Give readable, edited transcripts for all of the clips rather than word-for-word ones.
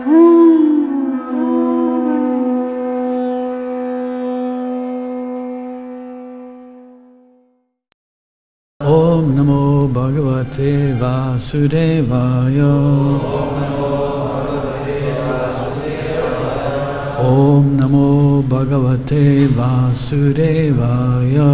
Om Namo Bhagavate Vasudevaya. Om Namo Bhagavate Vasudevaya.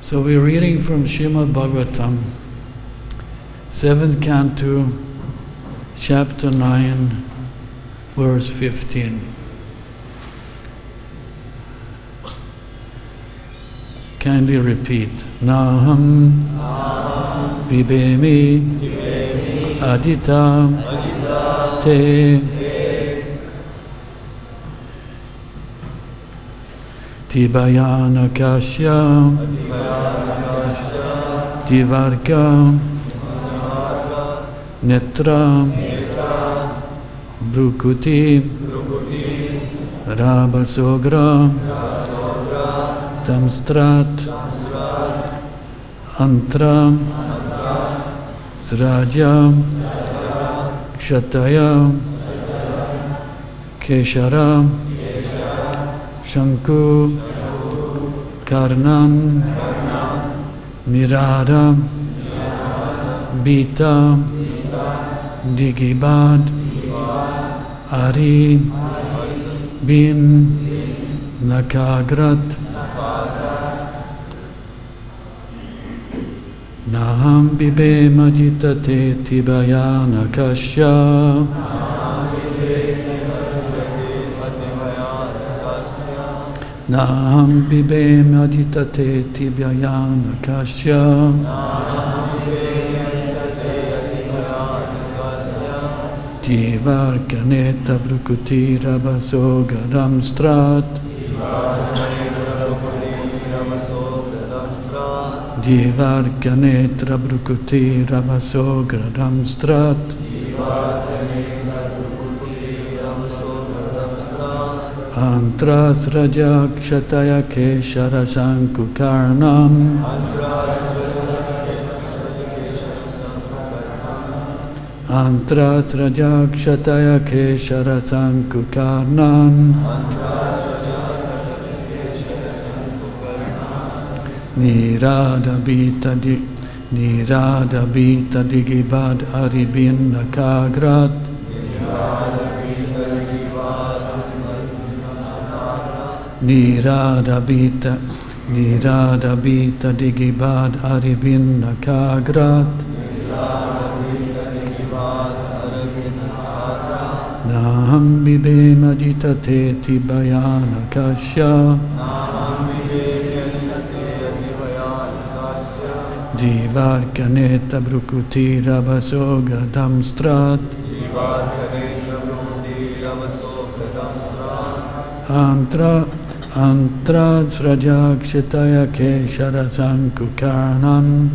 So we're reading from Srimad Bhagavatam, 7th Canto, Chapter 9, Verse 15. Kindly repeat. Naham bibemi adita te tibayana kasya divarga netra brukuti rabasogra tamstrat antra sraja kshataya keshara shanku karnam nirada bita digibad ari bin nakagrat Naham bibe majitate tibayana kasya Naham bibe majitate tibayana kasya Jivarkaneta brukuti rabaso gadam strat Jivarkanetra brukuti rabaso gradam strat Antras raja kshataya keshara sanku karnam Antras raja kshataya keshara sanku karnam Nirada bita digibad aribin nakagrat Nirada bita digibad aribin nakagrat Naham bibe majitate tibayana kasya Jivarkaneta brukuti rabaso gadam strat Antra sraja kshataya keshara sanku karnam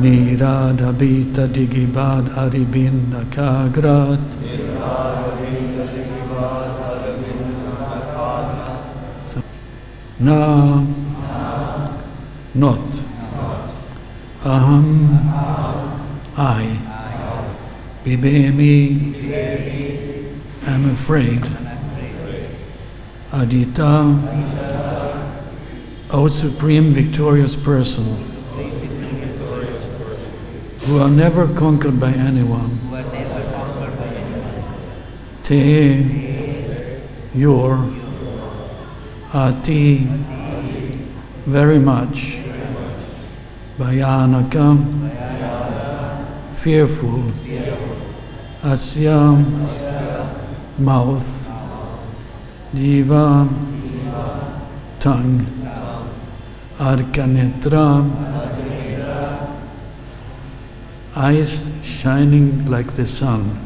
Nirada bita digibad aribin nakagrat Na, not. Aham, I. Bibemi, am afraid. Adita, O Supreme Victorious Person, who are never conquered by anyone. Te, your, Ati, very much, Bhayanaka, fearful, Asya, mouth, Jiva, tongue, Arkanetra, eyes shining like the sun,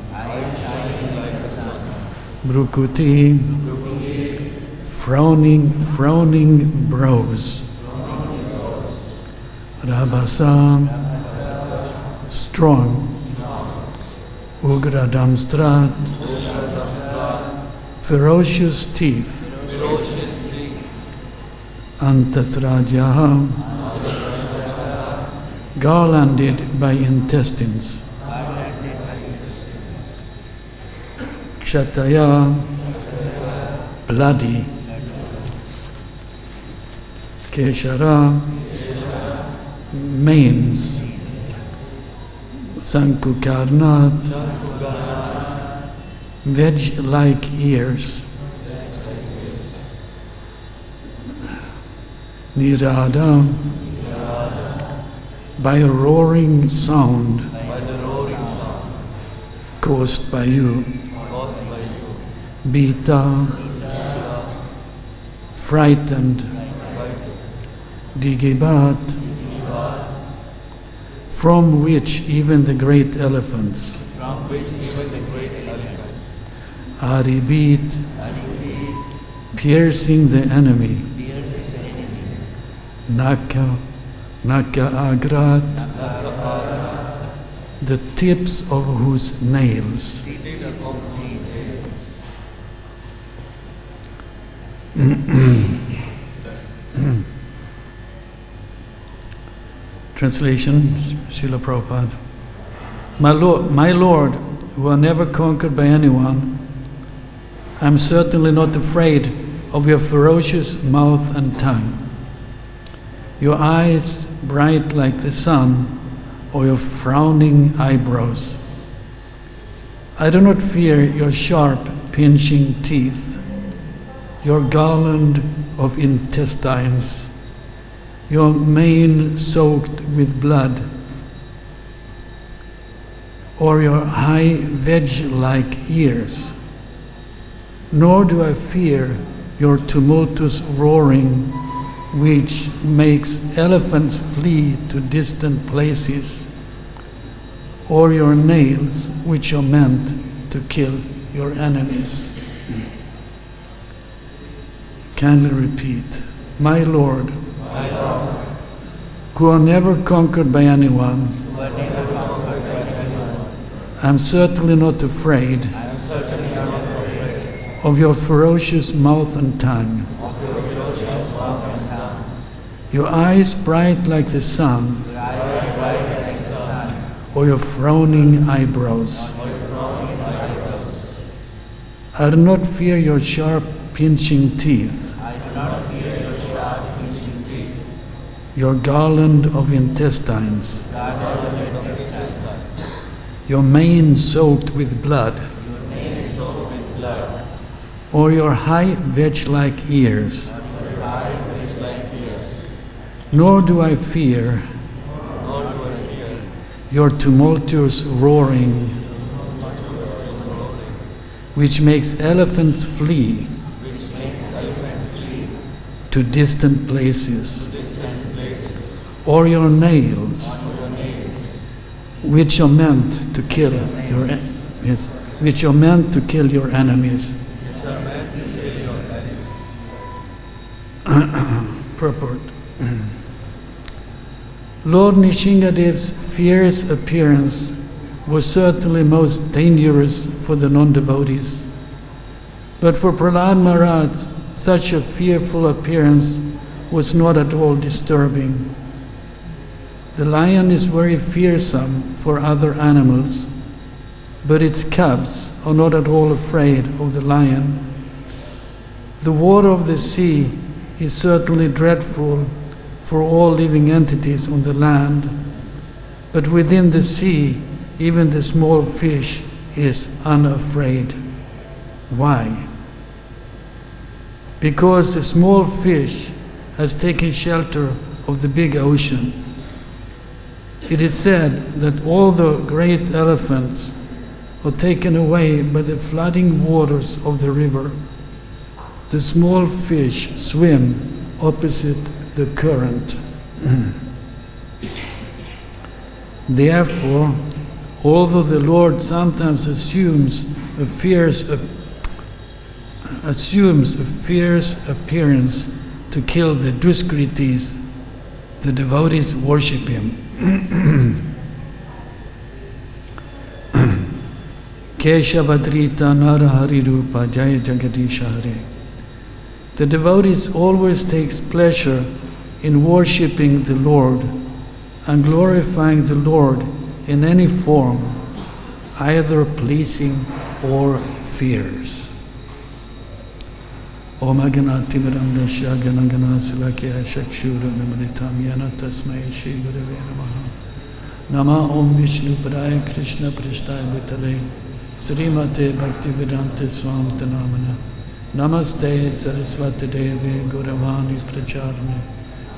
Brukuti, frowning brows, Rabasa, strong, Ugradamstrat, ferocious teeth, Antasrajaha, garlanded by intestines. Kshataya, bloody. Keshara, manes. Sankukarnat, wedge-like ears. Nirada, by a roaring sound caused by you. Bita, frightened. Digibat, from which even the great elephants. Aribit, piercing the enemy. Naka agrat, the tips of whose nails. Translation, Srila Prabhupada. My Lord, who are never conquered by anyone, I am certainly not afraid of your ferocious mouth and tongue, your eyes bright like the sun, or your frowning eyebrows. I do not fear your sharp, pinching teeth, your garland of intestines, your mane soaked with blood, or your high wedge-like ears. Nor do I fear your tumultuous roaring, which makes elephants flee to distant places, or your nails, which are meant to kill your enemies. Kindly repeat, my Lord, who are never conquered by anyone, I am certainly not afraid of your ferocious mouth and tongue, your eyes bright like the sun, or your frowning eyebrows. I do not fear your sharp pinching teeth, your garland of intestines, your mane soaked with blood, or your high wedge-like ears. Nor do I fear your tumultuous roaring, which makes elephants flee to distant places, or your nails, which are meant to kill your enemies. Purport. Lord Nishingadev's fierce appearance was certainly most dangerous for the non-devotees. But for Prahlad Maharaj, such a fearful appearance was not at all disturbing. The lion is very fearsome for other animals, but its cubs are not at all afraid of the lion. The water of the sea is certainly dreadful for all living entities on the land, but within the sea, even the small fish is unafraid. Why? Because the small fish has taken shelter of the big ocean. It is said that all the great elephants are taken away by the flooding waters of the river. The small fish swim opposite the current. Therefore, although the Lord sometimes assumes a fierce appearance to kill the Duskritis, the devotees worship him. Keshavadrita Narahari Rupa Jaya Jagadisha Hare. The devotees always takes pleasure in worshipping the Lord and glorifying the Lord in any form, either pleasing or fierce. Om Aganati Mirandasya Ganagana Silakya Shakshura Namanitam Yana Tasmai Shri Gurave Namaha. Nama Om Vishnu Padaya Krishna Prishtaya Bhutale Srimate Bhakti-Vedanta Swami Tanamana. Namaste Saraswati Devi Gauravani Pracharne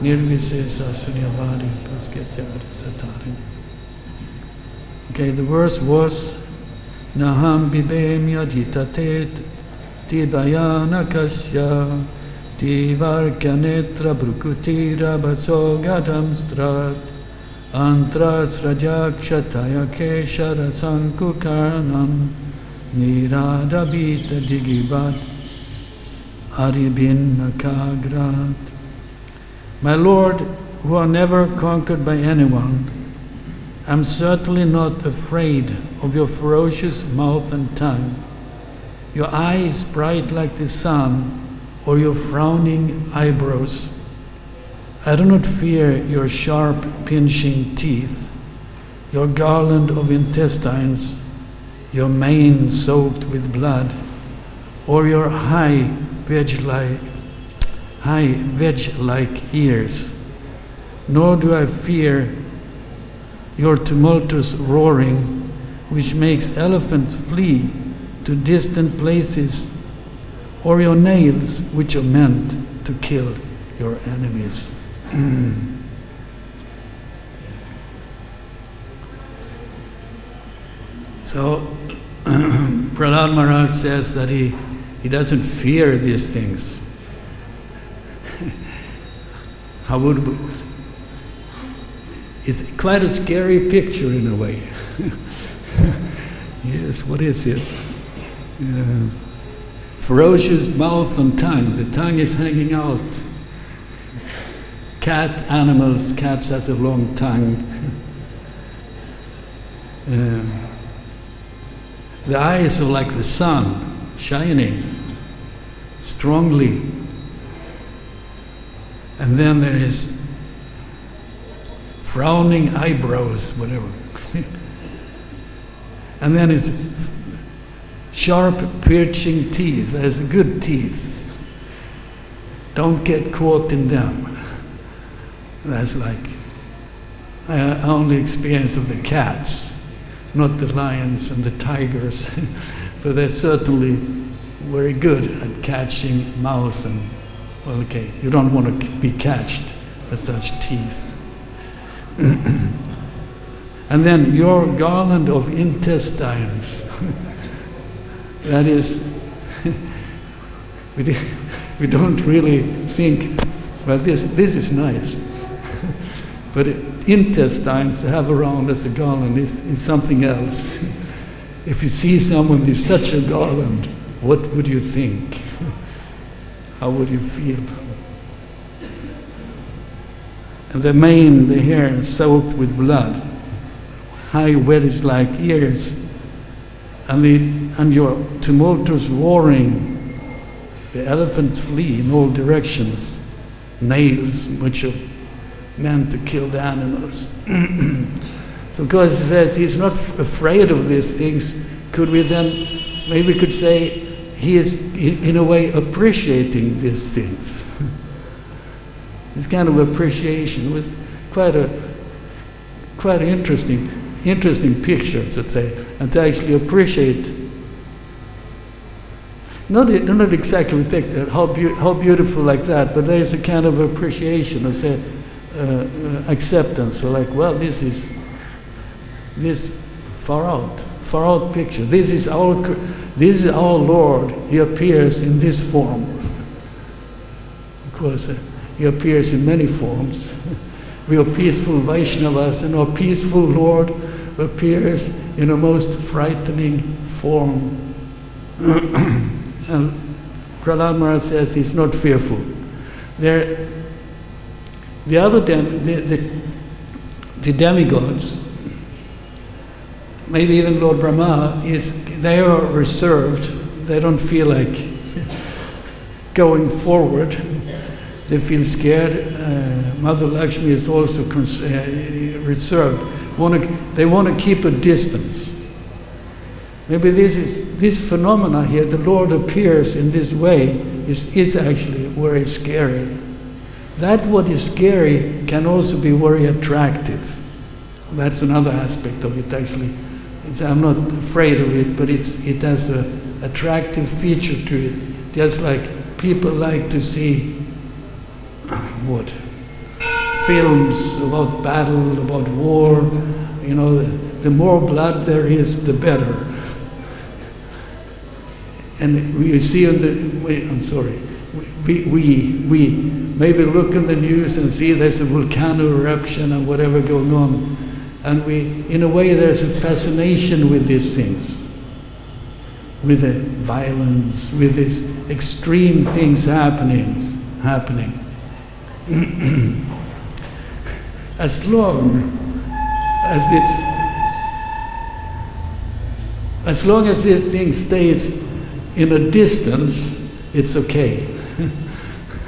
Nirvisesa Sunyavari Praskatyari Satari. Okay, the verse was Naham Bibem Yadhitatet Tibayana Kasya Tivarkanetra Brukutira Baso Gadam Strat Antras Rajakshataya Keshara Sankukarnam Niradabita Digibat Aribin Nakagrat. My Lord, who are never conquered by anyone, I'm certainly not afraid of your ferocious mouth and tongue, your eyes bright like the sun, or your frowning eyebrows. I do not fear your sharp pinching teeth, your garland of intestines, your mane soaked with blood, or your high wedge-like ears. Nor do I fear your tumultuous roaring, which makes elephants flee to distant places, or your nails, which are meant to kill your enemies. So, Prahlad Maharaj says that he doesn't fear these things. It's quite a scary picture in a way. Yes, what is this? Ferocious mouth and tongue. The tongue is hanging out. Cats has a long tongue. The eyes are like the sun, shining strongly. And then there is frowning eyebrows, whatever. And then it's sharp, piercing teeth. There's good teeth. Don't get caught in them. That's like only experience of the cats, not the lions and the tigers. But they're certainly very good at catching mouse and, well, okay, you don't want to be catched by such teeth. And then your garland of intestines. That is, we don't really think, well, this is nice. But intestines to have around as a garland is something else. If you see someone with such a garland, what would you think? How would you feel? And the mane, the hair is soaked with blood, high wedge-like ears, and your tumultuous roaring, the elephants flee in all directions, nails which are meant to kill the animals. So because he says he's not afraid of these things, could we then, maybe we could say he is in a way appreciating these things. This kind of appreciation was quite an interesting picture, so to say, and to actually appreciate. Not exactly think that how beautiful like that, but there is a kind of appreciation, or say acceptance. So like, well, this is far out picture. This is our Lord. He appears in this form. Of course, He appears in many forms. We are peaceful Vaishnavas, and our peaceful Lord appears in a most frightening form. And Prahlad Maharaj says he's not fearful. The other the demigods, maybe even Lord Brahma, they are reserved. They don't feel like going forward. They feel scared. Mother Lakshmi is also reserved. They want to keep a distance. Maybe this phenomena here, the Lord appears in this way, is actually very scary. That what is scary can also be very attractive. That's another aspect of it actually. I'm not afraid of it, but it has an attractive feature to it. Just like people like to see what? Films about battle, about war. You know, the more blood there is, the better. And we see on we maybe look on the news and see there's a volcano eruption and whatever going on. And in a way, there's a fascination with these things, with the violence, with these extreme things happening. As long as this thing stays in a distance, it's okay.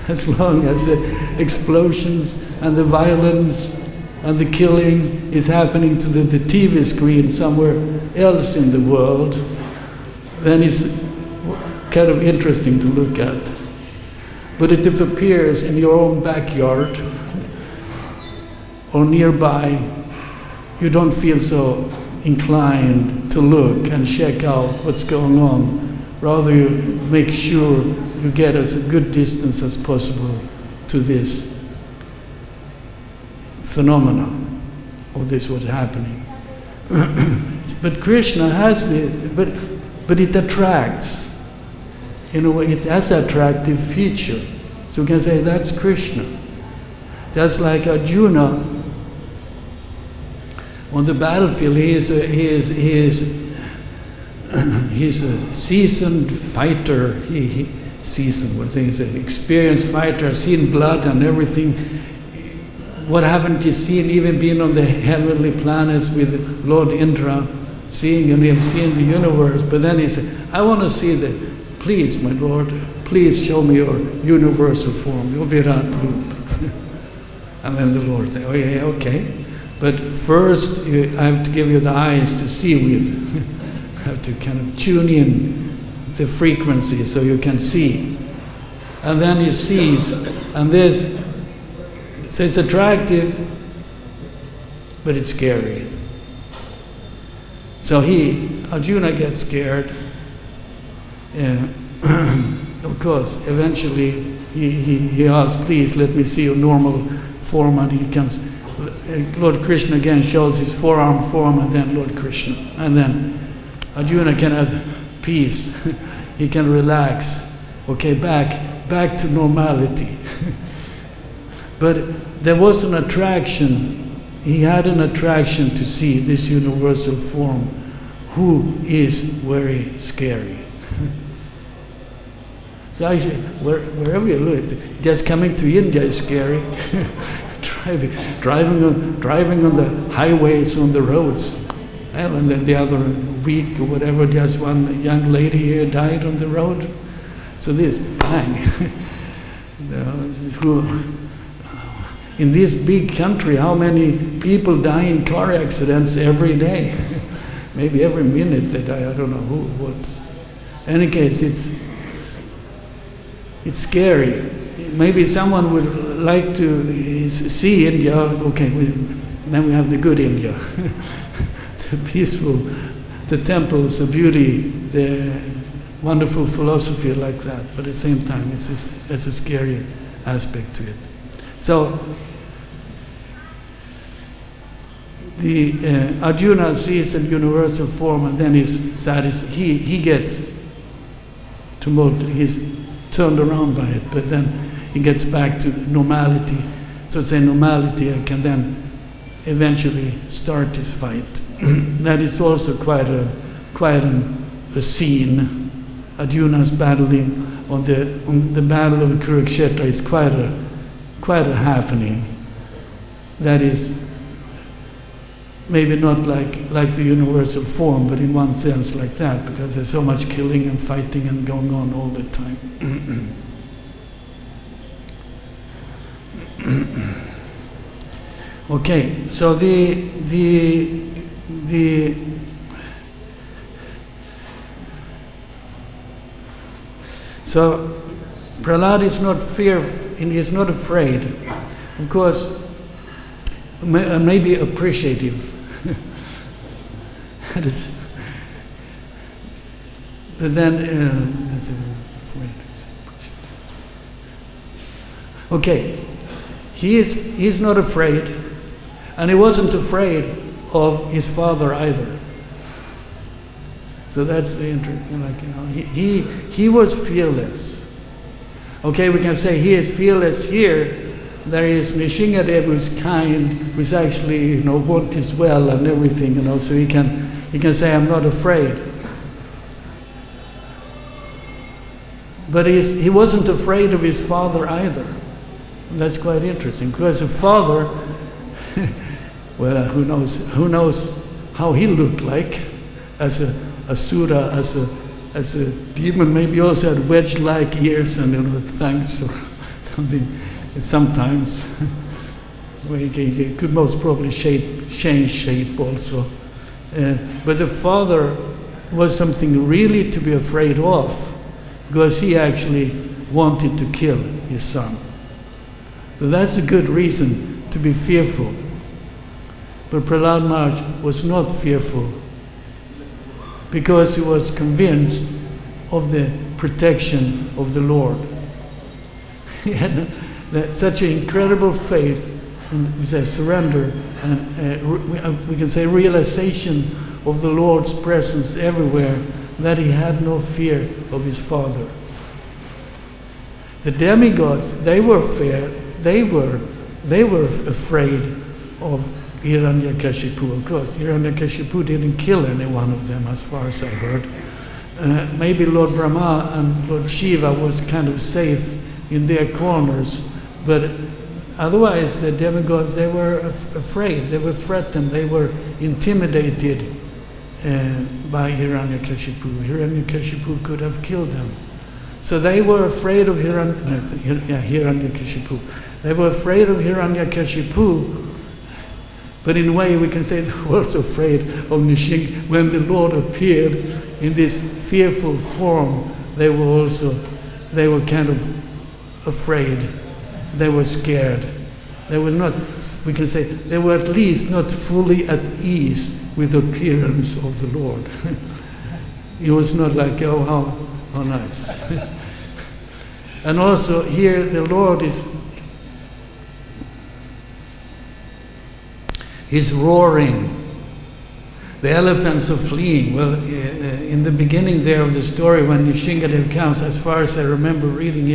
As long as the explosions and the violence and the killing is happening to the TV screen somewhere else in the world, then it's kind of interesting to look at. But if it appears in your own backyard or nearby, you don't feel so inclined to look and check out what's going on. Rather, you make sure you get as a good distance as possible to this phenomena of this what's happening. But Krishna has this, but it attracts. In a way, it has an attractive feature. So we can say that's Krishna. That's like Arjuna on the battlefield. He's a seasoned fighter. Seasoned, what thing is an experienced fighter, has seen blood and everything. What haven't he seen? Even been on the heavenly planets with Lord Indra, seeing, and we have seen the universe. But then he said, I want to see please, my Lord, please show me your universal form, your Virat Rup. And then the Lord said, oh yeah, okay. But first, I have to give you the eyes to see with. I have to kind of tune in the frequency so you can see. And then he sees, and this, so it's attractive, but it's scary. So Arjuna gets scared. Of course, eventually he asks, please let me see your normal form, and he comes. Lord Krishna again shows his forearm form, and then Lord Krishna. And then Arjuna can have peace. He can relax. Okay, back to normality. But there was an attraction. He had an attraction to see this universal form, who is very scary. So actually, wherever you look, just coming to India is scary. driving on the highways, on the roads. And then the other week or whatever, just one young lady here died on the road. So this bang. In this big country, how many people die in car accidents every day? Maybe every minute they die. I don't know what. In any case, it's scary. Maybe someone would like to see India. Okay, then we have the good India, the peaceful, the temples, the beauty, the wonderful philosophy like that. But at the same time, it's a scary aspect to it. So the Arjuna sees a universal form, and then he gets he's turned around by it, but then he gets back to normality. So it's a normality, and can then eventually start his fight. That is also quite a scene. Arjuna's battling on the battle of Kurukshetra is quite a happening. That is maybe not like the universal form, but in one sense like that, because there's so much killing and fighting and going on all the time. Okay, so so Prahlad is not he is not afraid, of course, maybe appreciative. But then, okay, he's not afraid, and he wasn't afraid of his father either. So that's the interesting, he was fearless. Okay, we can say he is fearless here. There is Nishingadev who's kind, who's actually, want his well and everything, so he can say, I'm not afraid. But he wasn't afraid of his father either. That's quite interesting, because the father, well, who knows how he looked like as a Asura, as a demon. Maybe also had wedge-like ears and fangs or something. Sometimes, where he could most probably change shape also. But the father was something really to be afraid of, because he actually wanted to kill his son. So that's a good reason to be fearful. But Prahlad Maharaj was not fearful, because he was convinced of the protection of the Lord. He had such an incredible faith and surrender, and we can say realization of the Lord's presence everywhere, that he had no fear of his father. The demigods, they were afraid of Hiranyakashipu. Of course, Hiranyakashipu didn't kill any one of them, as far as I heard. Maybe Lord Brahma and Lord Shiva was kind of safe in their corners, but otherwise the demigods, they were afraid, they were threatened, they were intimidated by Hiranyakashipu. Hiranyakashipu could have killed them. So they were afraid of Hiranyakashipu. They were afraid of Hiranyakashipu, but in a way we can say they were also afraid of Nishing. When the Lord appeared in this fearful form, they were kind of afraid. They were scared. They were not, we can say, they were at least not fully at ease with the appearance of the Lord. It was not like, oh, how nice. And also here the Lord he's roaring. The elephants are fleeing. Well, in the beginning there of the story, when Nishingadev comes, as far as I remember reading,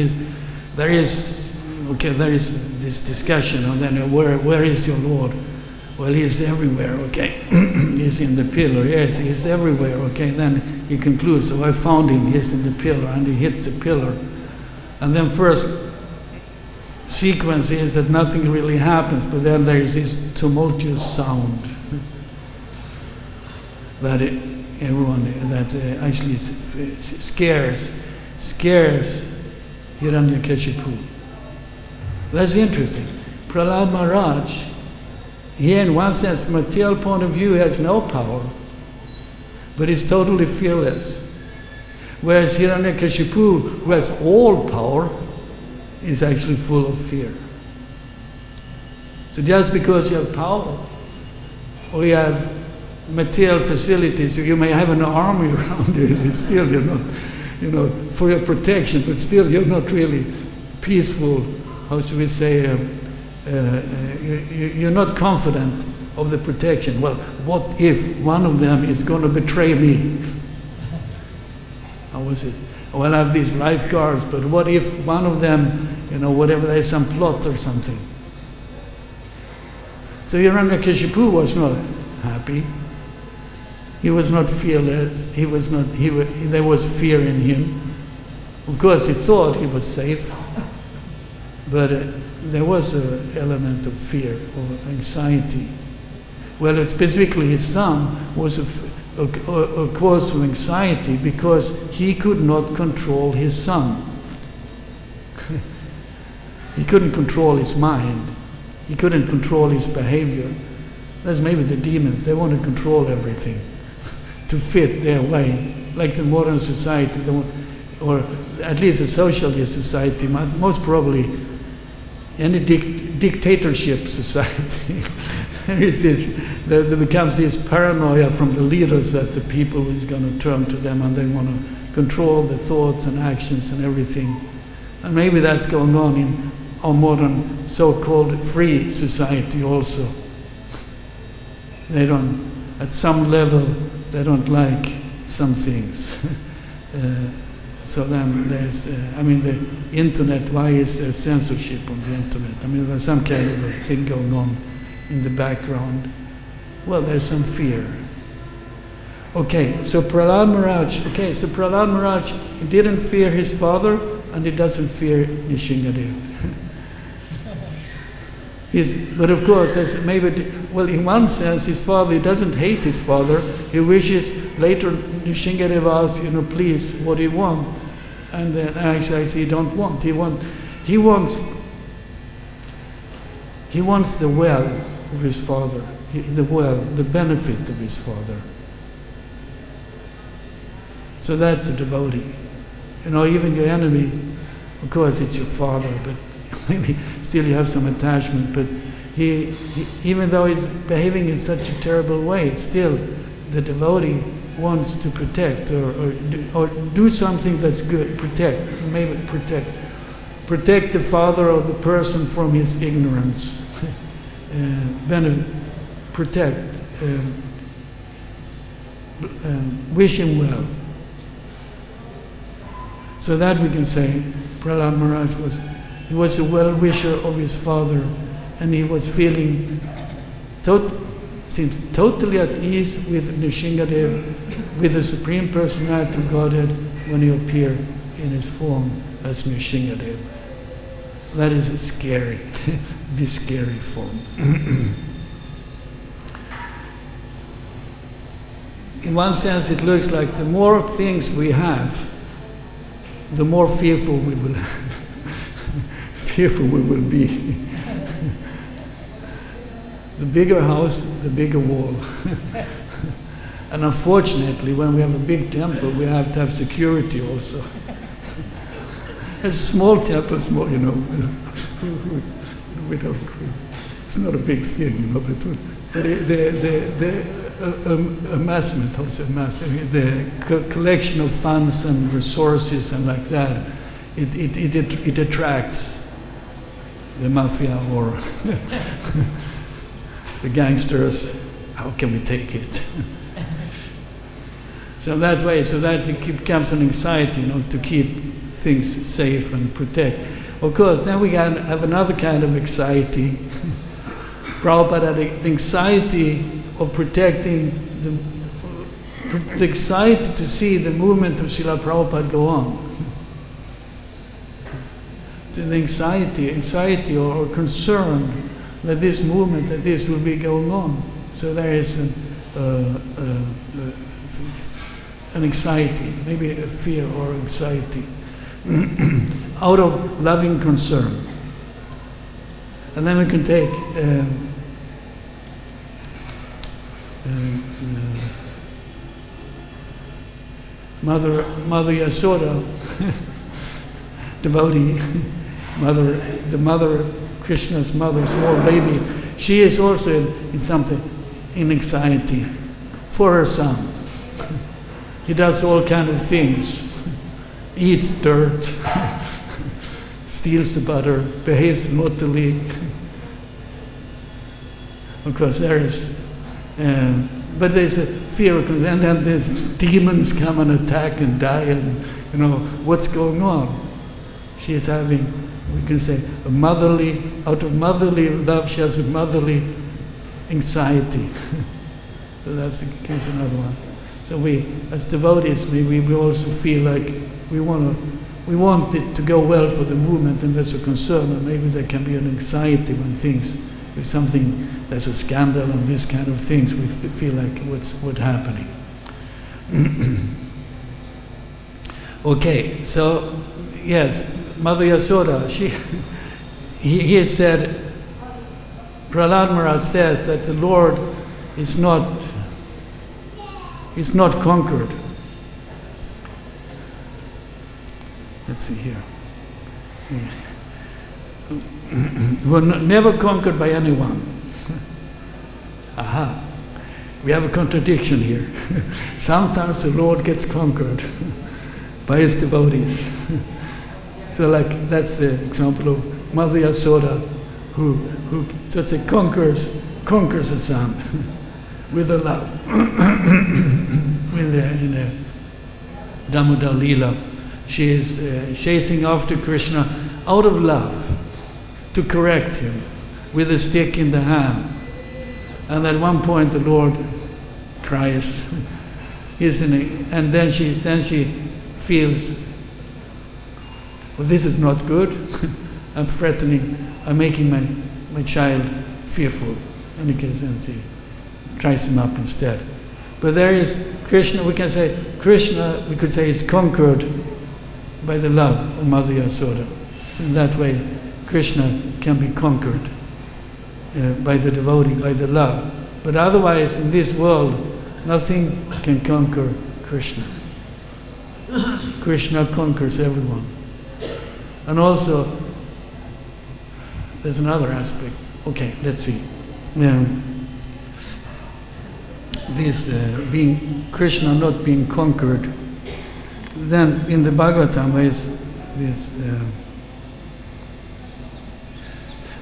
there is this discussion, and then where is your Lord? Well, he is everywhere, okay. He's in the pillar, yes, he's everywhere, okay. Then he concludes, so I found him, he's in the pillar, and he hits the pillar. And then first sequence is that nothing really happens, but then there is this tumultuous sound that actually scares Hiranyakashipu. That's interesting. Prahlad Maharaj, he in one sense, from a material point of view, has no power, but he's totally fearless. Whereas Hiranyakashipu, who has all power, is actually full of fear. So just because you have power, or you have material facilities, you may have an army around you, it's still you're not, for your protection, but still you're not really peaceful. How should we say? You're not confident of the protection. Well, what if one of them is going to betray me? How was it? Well, I have these lifeguards, but what if one of them, whatever, there's some plot or something? So Hiranyakashipu was not happy. He was not fearless. There was fear in him. Of course, he thought he was safe, but there was an element of fear, of anxiety. Well, specifically his son was a cause of anxiety, because he could not control his son. He couldn't control his mind. He couldn't control his behavior. That's maybe the demons. They want to control everything to fit their way. Like the modern society, or at least a socialist society, most probably any dictatorship society. There becomes this paranoia from the leaders that the people is going to turn to them and they want to control the thoughts and actions and everything. And maybe that's going on in our modern so-called free society also. They don't, at some level, they don't like some things. So then there's, the internet, why is there censorship on the internet? There's some kind of a thing going on in the background. Well, there's some fear. Okay, so Prahlad Maharaj, he didn't fear his father, and he doesn't fear Nrsingadev. But of course, in one sense, his father, he doesn't hate his father. He wishes, later Nrsingadev asks, please, what do you want? And then actually he don't want. He wants the well of his father, the benefit of his father. So that's a devotee. Even your enemy, of course it's your father, but maybe still you have some attachment, but he even though he's behaving in such a terrible way, still the devotee wants to protect or do something that's good. Protect the father of the person from his ignorance. Protect, wish him well. So that we can say Prahlad Maharaj was a well-wisher of his father, and he was feeling seems totally at ease with Nrsingadev, with the Supreme Personality of Godhead, when he appeared in his form as Nrsingadev. That is scary, this scary form. In one sense, it looks like the more things we have, the more fearful we will be. The bigger house, the bigger wall. And unfortunately, when we have a big temple, we have to have security also. A small temple, we don't. It's not a big thing, but the amassment, the collection of funds and resources and like that, it attracts the mafia or the gangsters. How can we take it? So that way, it becomes an anxiety, to keep things safe and protect. Of course, then we can have another kind of anxiety. Prabhupada had the anxiety of protecting the anxiety to see the movement of Srila Prabhupada go on. The anxiety or concern that this movement, that this will be going on. So there is an anxiety, maybe a fear or anxiety, out of loving concern. And then we can take Mother Yasoda, devotee, the mother, Krishna's mother, small baby. She is also in anxiety for her son. He does all kind of things, eats dirt, steals the butter, behaves naughtily. Of course, there is, but there's a fear of, and then there's demons come and attack and die, and what's going on? She is having, we can say, out of motherly love, she has a motherly anxiety. So that's another one. So we, as devotees, we also feel like we want it to go well for the movement, and there's a concern, and maybe there can be an anxiety when if something, there's a scandal and this kind of things, we feel like what's happening. Okay, so yes, Mother Yasoda, he said, Prahlad Maharaj says that the Lord is not conquered. Let's see here. We're never conquered by anyone. Aha. We have a contradiction here. Sometimes the Lord gets conquered by his devotees. So like that's the example of Mother Yasoda, who so to say conquers the son with a love. In the Damodar Leela, she is chasing after Krishna out of love to correct him with a stick in the hand. And at one point the Lord cries, and then she feels, well, this is not good. I'm threatening, I'm making my child fearful. In any case, and she tries him up instead. But there is Krishna, we could say is conquered by the love of Mother Yasoda. So in that way, Krishna can be conquered by the devotee, by the love. But otherwise, in this world, nothing can conquer Krishna. Krishna conquers everyone. And also, there's another aspect. Okay, let's see. This being Krishna not being conquered. Then in the Bhagavatam is this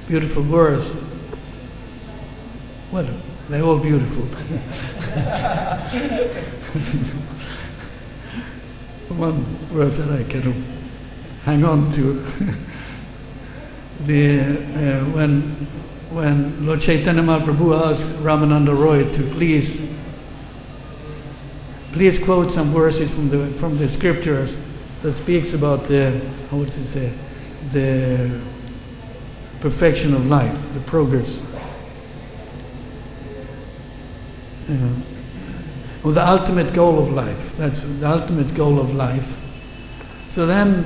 beautiful verse. Well, they're all beautiful. One verse that I kind of hang on to. When Lord Chaitanya Mahaprabhu asked Ramananda Roy to please quote some verses from the scriptures that speaks about the perfection of life, the progress, or the ultimate goal of life. That's the ultimate goal of life. So then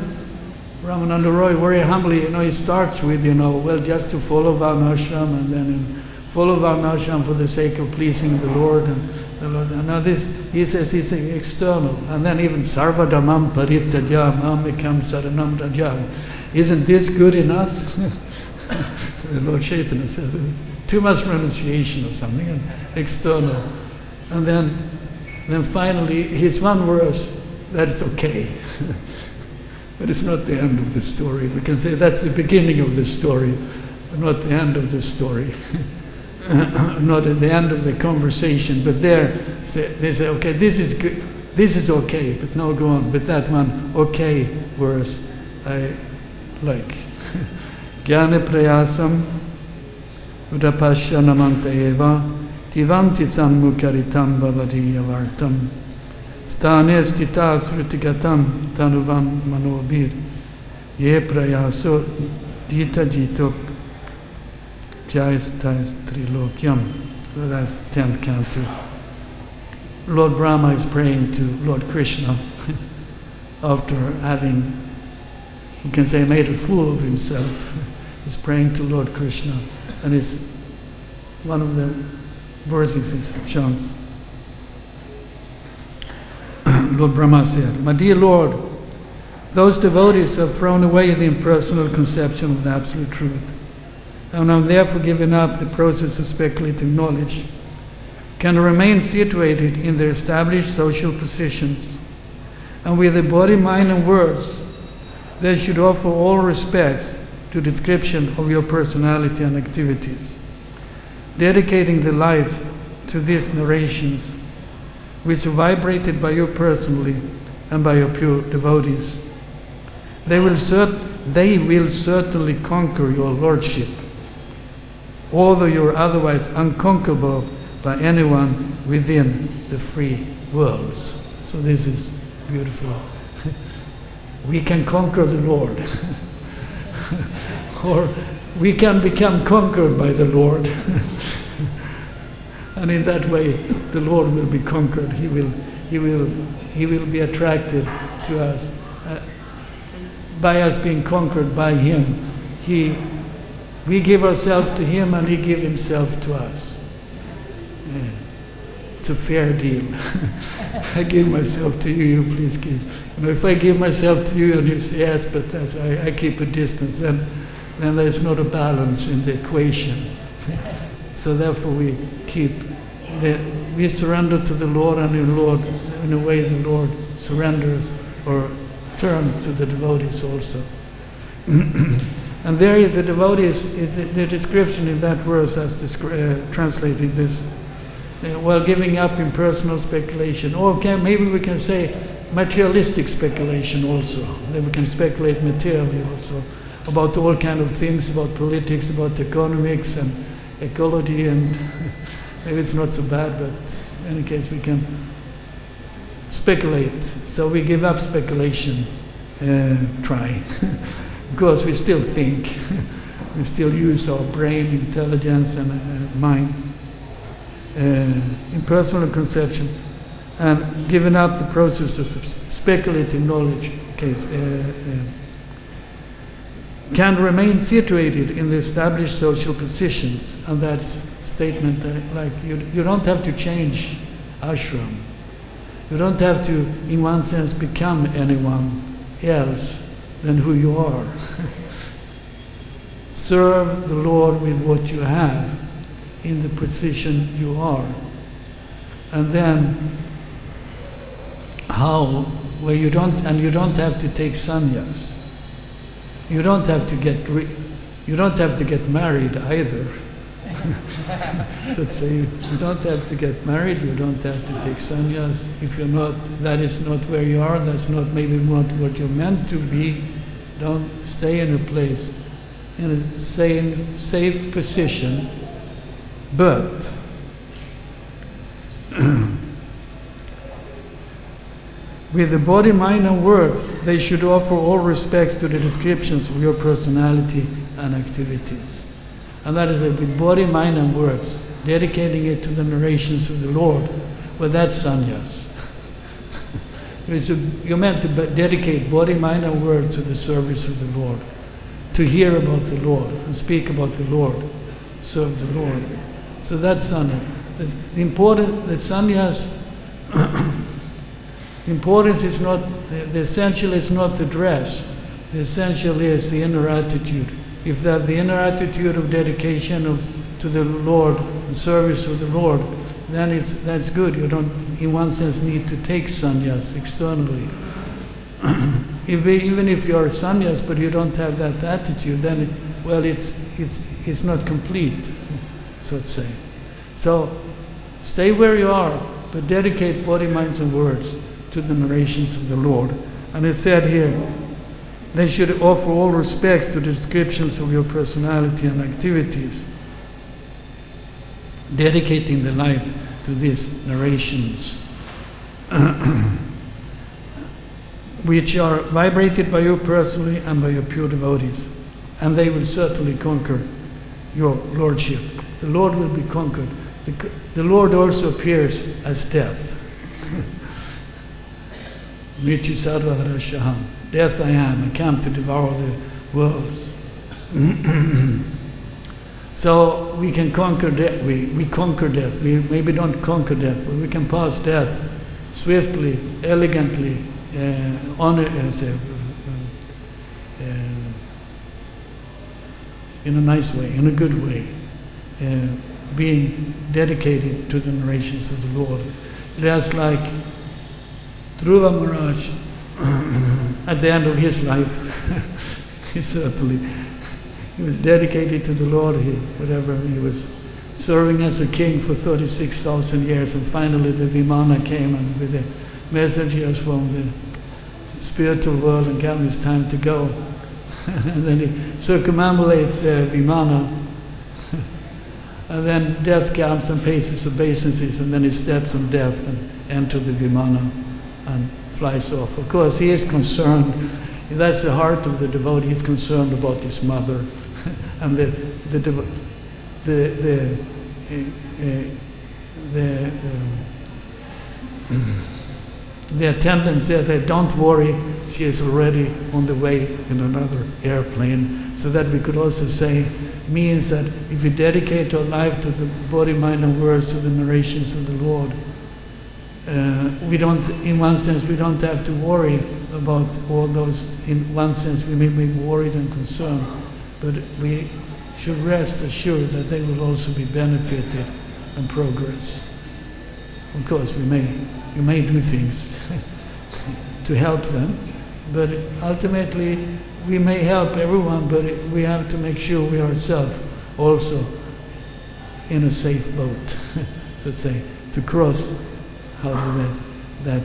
Ramananda Roy very humbly, he starts with, well, just to follow Varnashram, and then follow Varnashram for the sake of pleasing the Lord. And the Lord. And now this, he says, is external. And then even Sarvadhamam Parityaja Mamikam Saranam Rajam. Isn't this good enough? The Lord Chaitanya says there's too much renunciation or something, and external. And then finally, his one verse, that it's okay. But it's not the end of the story. We can say that's the beginning of the story, but not the end of the story. Not at the end of the conversation. But there, they say, okay, this is good, this is okay, but now go on. But that one, okay verse, I like. Jnana prayasam udapashya namanta eva tivanti sammukaritam bhavadiya vartam. Stane stita srutigatam tanuvam manobir ye prayaso dita jito pyastais trilokyam. So that's 10th canto. Lord Brahma is praying to Lord Krishna after having, you can say, made a fool of himself. He's praying to Lord Krishna, and one of the verses is chants. Lord Brahma said, "My dear Lord, those devotees have thrown away the impersonal conception of the absolute truth, and have therefore given up the process of speculative knowledge, can remain situated in their established social positions, and with the body, mind, and words, they should offer all respects to description of your personality and activities, dedicating their life to these narrations, which are vibrated by you personally and by your pure devotees. They will certainly conquer your lordship, although you are otherwise unconquerable by anyone within the three worlds." So this is beautiful. We can conquer the Lord. Or we can become conquered by the Lord. And in that way, the Lord will be conquered. He will be attracted to us. By us being conquered by Him, He We give ourselves to Him and He gives Himself to us. Yeah. It's a fair deal. I give myself to you, you please give. If I give myself to you and you say yes, but I keep a distance, then there's not a balance in the equation. So therefore we surrender to the Lord, and in a way the Lord surrenders or turns to the devotees also. And there the devotees, the description in that verse as translated this, while giving up impersonal speculation, or maybe we can say materialistic speculation also, that we can speculate materially also, about all kind of things, about politics, about economics and ecology, and maybe it's not so bad, but in any case we can speculate. So we give up speculation, try, because we still think, we still use our brain, intelligence and mind. Impersonal conception, and giving up the process of speculative knowledge can remain situated in the established social positions. And that's statement like you don't have to change ashram. You don't have to, in one sense, become anyone else than who you are. Serve the Lord with what you have in the position you are. And then where you don't have to take sannyas. You don't have to get married either. So to say, you don't have to get married, you don't have to take sannyas. If you're not, that is not where you are, that's not maybe not what you're meant to be, don't stay in a place, in a safe position. But with the body, mind and words, they should offer all respects to the descriptions of your personality and activities. And that is it, with body, mind and words, dedicating it to the narrations of the Lord. Well, that's sannyas. You're meant to dedicate body, mind and words to the service of the Lord, to hear about the Lord and speak about the Lord, serve the Lord. So that's sannyas. The sannyas, the importance is not, the essential is not the dress. The essential is the inner attitude. If they have the inner attitude of dedication to the Lord, the service of the Lord, then that's good. You don't, in one sense, need to take sannyas externally. Even if you are sannyas, but you don't have that attitude, then it's not complete, so to say. So stay where you are, but dedicate body, minds, and words to the narrations of the Lord. And it said here, they should offer all respects to the descriptions of your personality and activities, dedicating the life to these narrations, which are vibrated by you personally and by your pure devotees. And they will certainly conquer your lordship. The Lord will be conquered. The Lord also appears as death. Mrityu sarva harashaham. Death I am. I come to devour the worlds. So we can conquer death. We conquer death. We maybe don't conquer death, but we can pass death swiftly, elegantly, in a nice way, in a good way, being dedicated to the narrations of the Lord. Just like Dhruva Maharaj, at the end of his life, he was dedicated to the Lord. He was serving as a king for 36,000 years, and finally the Vimana came, and with the messengers from the spiritual world, and came, it's time to go. And then he circumambulates the Vimana, and then death comes and pays his obeisances, and then he steps on death and enters the Vimana and flies off. Of course, he is concerned. That's the heart of the devotee. He's concerned about his mother, and the attendants there. Don't worry, she is already on the way in another airplane. So that we could also say means that if we dedicate our life to the body, mind and words, to the narrations of the Lord, we don't, in one sense, we don't have to worry about all those. In one sense, we may be worried and concerned, but we should rest assured that they will also be benefited and progress. Of course, we may do things to help them, but ultimately we may help everyone, but we have to make sure we ourselves also in a safe boat, so to say, to cross. How do that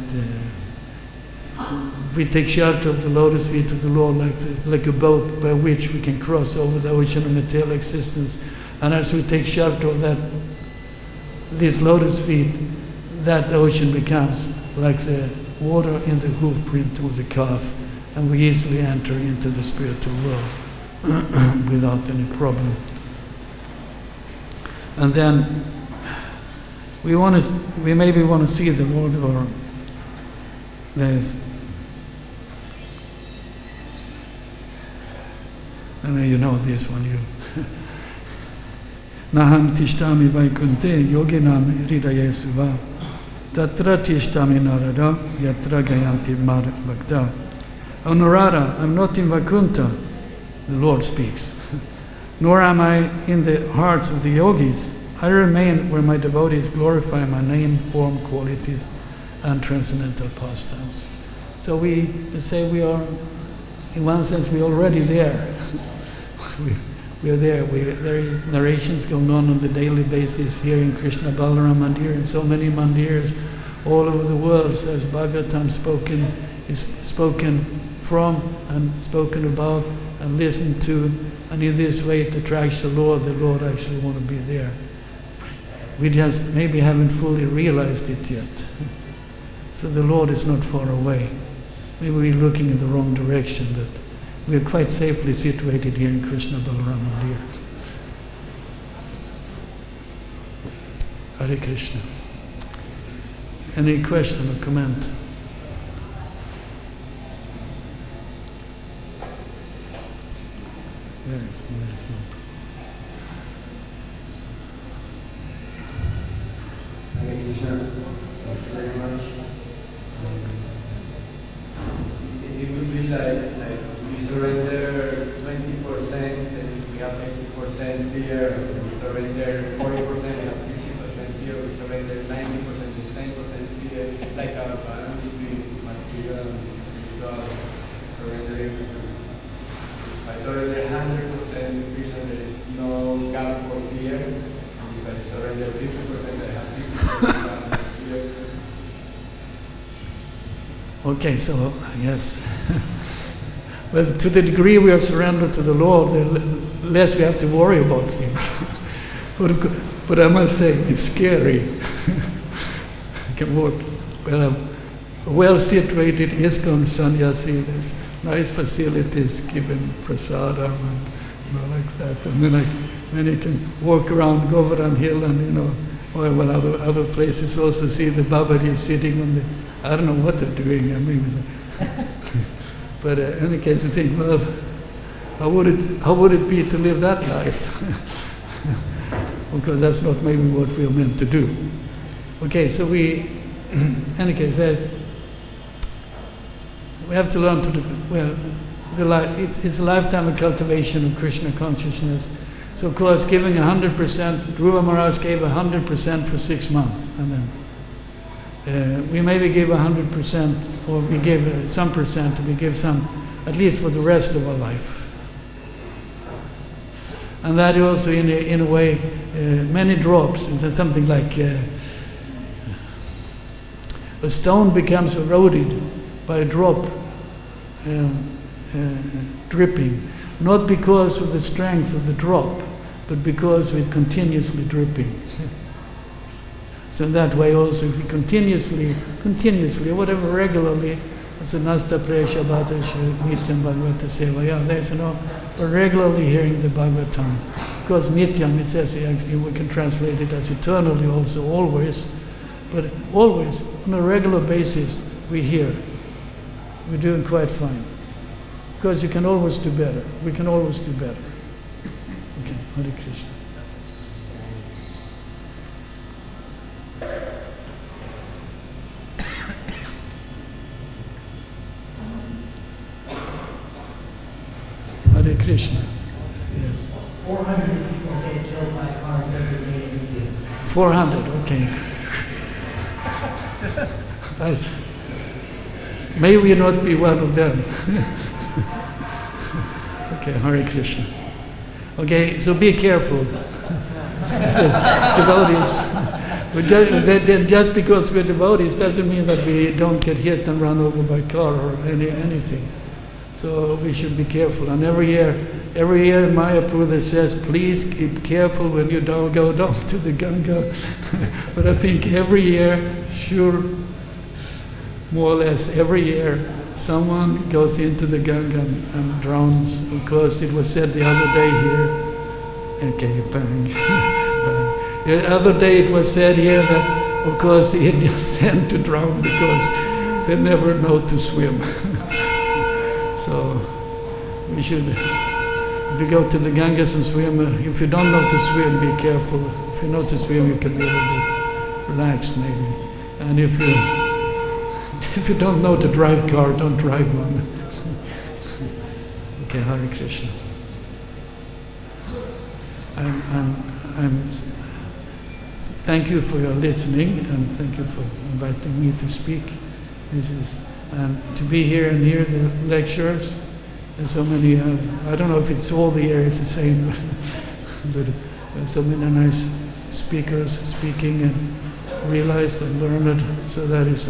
we take shelter of the lotus feet of the Lord like a boat by which we can cross over the ocean of material existence. And as we take shelter of these lotus feet, that ocean becomes like the water in the hoof print of the calf, and we easily enter into the spiritual world without any problem. And then we maybe want to see the Lord, or there's, and you know this one, you. Naham tishtami vaikunte yoginam hridaye suva tatra tishtami narada yatra gayanti mar bhakta. O Narada, I'm not in Vaikuntha, the Lord speaks, nor am I in the hearts of the yogis. I remain where my devotees glorify my name, form, qualities, and transcendental pastimes. So let's say we are, in one sense, we're already there. We're there. There are narrations going on the daily basis here in Krishna Balaram Mandir, and so many mandirs all over the world. So as Bhagavatam is spoken from and spoken about and listened to, and in this way it attracts the Lord actually want to be there. We just maybe haven't fully realized it yet. So the Lord is not far away. Maybe we're looking in the wrong direction, but we are quite safely situated here in Krishna Balaram Mandir. Hare Krishna. Any question or comment? Yes. Hare Krishna. Thank you very much. It would be like we surrender 20% and we have 80% fear. We surrender 40%, we have 60% fear. We surrender 90% with 10% fear. Like a balance between material and spiritual surrendering. I surrender 100% Krishna, there is no gap for fear. And if I surrender 50%, I have 50% fear. Okay, so yes. Well, to the degree we are surrendered to the Lord, the less we have to worry about things. But I must say, it's scary. I can walk. Well, a well-situated ISKCON sannyasi, there's nice facilities, given prasadam and like that. And then you can walk around Govardhan Hill and or other places also see the Babaji sitting on the. I don't know what they're doing. I mean, but in any case, I think, well, how would it be to live that life? Because that's not maybe what we're meant to do. Okay, so in any case, we have to learn it's a lifetime of cultivation of Krishna consciousness. So of course, giving 100%, Dhruva Maharaj gave 100% for 6 months, and then we maybe give 100%, or we give some percent, we give some, at least for the rest of our life. And that also, in a way, many drops. There's something like a stone becomes eroded by a drop dripping, not because of the strength of the drop, but because we're continuously dripping. So that way also, if we continuously, or whatever, regularly, as a Nasta Presha Bhatasha Nityam Bhagavata Sevaya, there's but regularly hearing the Bhagavatam. Because Nityam, it says, we can translate it as eternally also, always, but always, on a regular basis, we hear. We're doing quite fine. Because you can always do better. We can always do better. Okay. Hare Krishna. Hare Krishna. Yes. 400 people get killed by cars every day in India. 400, okay. May we not be one of them. Okay, Hare Krishna. Okay, so be careful. Devotees. Just because we're devotees doesn't mean that we don't get hit and run over by car or anything. So we should be careful. And every year in Mayapur says, please keep careful when you don't go down to the Ganga. But I think every year, sure, more or less every year, someone goes into the Ganga and drowns. Of course, it was said the other day here. Okay, bang. Bang. The other day it was said here that, of course, the Indians tend to drown because they never know to swim. So we should, if you go to the Ganges and swim, if you don't know to swim, be careful. If you know to swim, you can be a little bit relaxed maybe. And if you don't know to drive car, don't drive one. Okay, Hare Krishna. Thank you for your listening, and thank you for inviting me to speak. And to be here and hear the lectures. There's so many, I don't know if it's all the areas the same, but there's so many nice speakers speaking and realized and learned, so that is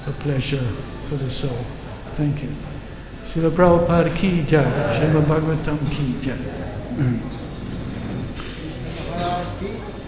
a pleasure for the soul. Thank you. Srila Prabhupada ki jai, Srimad Bhagavatam ki jai.